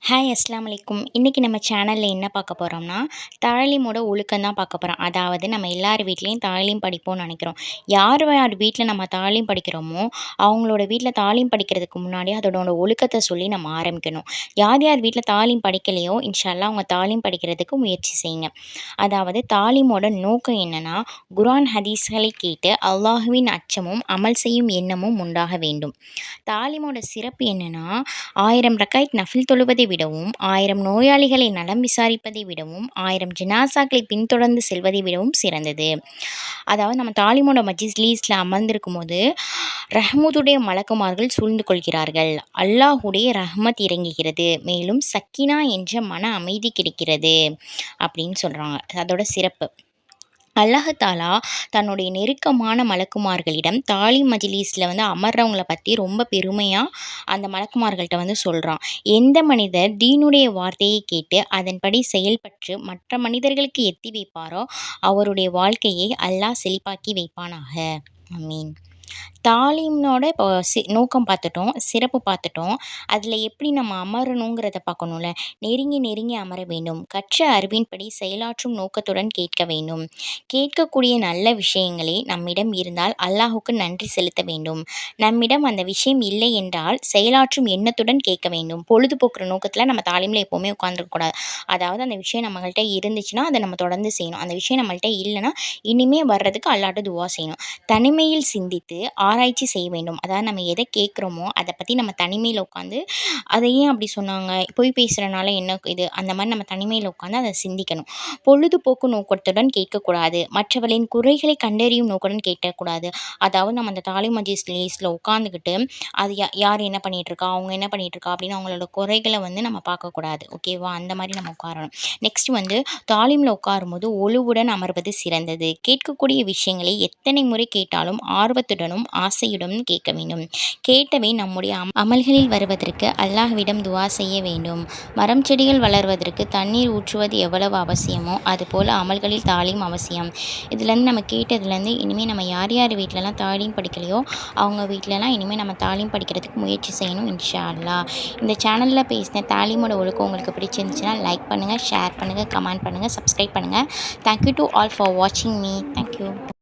Hi அஸ்ஸலாமு அலைக்கும். இன்றைக்கி நம்ம சேனலில் என்ன பார்க்க போகிறோம்னா, தாலீமோட ஒழுக்கம் தான் பார்க்க போகிறோம். அதாவது நம்ம எல்லார் வீட்லேயும் தாலீம் படிப்போம்னு நினைக்கிறோம். யார் யார் வீட்டில் நம்ம தாலீம் படிக்கிறோமோ, அவங்களோட வீட்டில் தாலீம் படிக்கிறதுக்கு முன்னாடி அதோட ஒழுக்கத்தை சொல்லி நம்ம ஆரம்பிக்கணும். யார் யார் வீட்டில் தாலீம் படிக்கலையோ, இன்ஷா அல்லாஹ் அவங்க தாலீம் படிக்கிறதுக்கு முயற்சி செய்யுங்க. அதாவது தாலீமோட நோக்கம் என்னென்னா, குர்ஆன் ஹதீஸ்களை கேட்டு அல்லாஹுவின் அச்சமும் அமல் செய்யும் எண்ணமும் உண்டாக வேண்டும். தாலீமோட சிறப்பு என்னென்னா, 1000 ரக்காயத் நஃபில் தொழுவதை விடவும், 1000 நோயாளிகளை நலம் விசாரிப்பதை விடவும், 1000 ஜனாசாக்களை பின்தொடர்ந்து செல்வதை விடவும் சிறந்தது. அதாவது நம்ம தாலீமோட மஜ்லிஸ்ல அமர்ந்திருக்கும்போது, ரஹ்மத்துடைய மலக்குமார்கள் சூழ்ந்து கொள்கிறார்கள். அல்லாஹுடைய ரஹ்மத் இறங்குகிறது. மேலும் சக்கீனா என்ற மன அமைதி கிடைக்கிறது அப்படின்னு சொல்கிறாங்க. அதோட சிறப்பு. அல்லாஹ் தாலா தன்னுடைய நெருக்கமான மலக்குமார்களிடம் தாலீம் மஜ்லிஸில் அமர்றவங்கள பற்றி ரொம்ப பெருமையாக அந்த மலக்குமார்கள்ட்ட சொல்கிறான். எந்த மனிதர் தீனுடைய வார்த்தையை கேட்டு அதன்படி செயல்பட்டு மற்ற மனிதர்களுக்கு எத்தி வைப்பாரோ அவருடைய வாழ்க்கையை அல்லாஹ் செழிப்பாக்கி வைப்பானாக. ஆமீன். தாலீம்னோட இப்போ நோக்கம் பார்த்துட்டோம், சிறப்பு பார்த்துட்டோம். அதில் எப்படி நம்ம அமரணுங்கிறத பார்க்கணும்ல. நெருங்கி நெருங்கி அமர வேண்டும். கற்ற அறிவின்படி செயலாற்றும் நோக்கத்துடன் கேட்க வேண்டும். கேட்கக்கூடிய நல்ல விஷயங்களே நம்மிடம் இருந்தால் அல்லாஹுக்கு நன்றி செலுத்த வேண்டும். நம்மிடம் அந்த விஷயம் இல்லை என்றால் செயலாற்றும் எண்ணத்துடன் கேட்க வேண்டும். பொழுதுபோக்குற நோக்கத்தில் நம்ம தாலீமில் எப்போவுமே உட்காந்துருக்கக்கூடாது. அதாவது அந்த விஷயம் நம்மள்கிட்ட இருந்துச்சுன்னா அதை நம்ம தொடர்ந்து செய்யணும். அந்த விஷயம் நம்மள்கிட்ட இல்லைன்னா இனிமே வர்றதுக்கு அல்லாஹ்ட்ட துவா செய்யணும். தனிமையில் சிந்தித்து ஆராய்ச்சி செய்ய வேண்டும். அதாவது நம்ம எதை கேட்குறோமோ அதை பற்றி நம்ம தனிமையில் உட்காந்து அதை ஏன் அப்படி சொன்னாங்க, பொய் பேசுகிறனால என்ன இது, அந்த மாதிரி நம்ம தனிமையில் உட்காந்து அதை சிந்திக்கணும். பொழுதுபோக்கு நோக்கத்துடன் கேட்கக்கூடாது. மற்றவர்களின் குறைகளை கண்டறியும் நோக்குடன் கேட்கக்கூடாது. அதாவது நம்ம அந்த தாலீம் மஜ்லிஸில் உட்காந்துக்கிட்டு அது யார் என்ன பண்ணிகிட்ருக்கா, அவங்க என்ன பண்ணிகிட்ருக்கா அப்படின்னு அவங்களோட குறைகளை நம்ம பார்க்கக்கூடாது. ஓகேவா? அந்த மாதிரி நம்ம உட்காரணும். நெக்ஸ்ட் தாலீமில் உட்காரும்போது ஒழுவுடன் அமர்வது சிறந்தது. கேட்கக்கூடிய விஷயங்களை எத்தனை முறை கேட்டாலும் ஆர்வத்துடனும் ஆசையுடனும் கேட்க வேண்டும். கேட்டவை நம்முடைய அமல்களில் வருவதற்கு அல்லாஹ்விடம் துவா செய்ய வேண்டும். மரம் செடிகள் வளர்வதற்கு தண்ணீர் ஊற்றுவது எவ்வளவு அவசியமோ அதுபோல் அமல்களில் தாலீம் அவசியம். இதுலேருந்து நம்ம கேட்டதுலேருந்து இனிமேல் நம்ம யார் யார் வீட்டிலலாம் தாலீம் படிக்கலையோ அவங்க வீட்டிலலாம் இனிமேல் நம்ம தாலீம் படிக்கிறதுக்கு முயற்சி செய்யணும் இன்ஷா அல்லாஹ். இந்த சேனலில் பேசின தாலீமோட ஒழுக்கம் உங்களுக்கு பிடிச்சிருந்துச்சுன்னா லைக் பண்ணுங்கள், ஷேர் பண்ணுங்கள், கமெண்ட் பண்ணுங்கள், சப்ஸ்கிரைப் பண்ணுங்கள். தேங்க்யூ டு ஆல் ஃபார் வாட்சிங் மீ. தேங்க்யூ.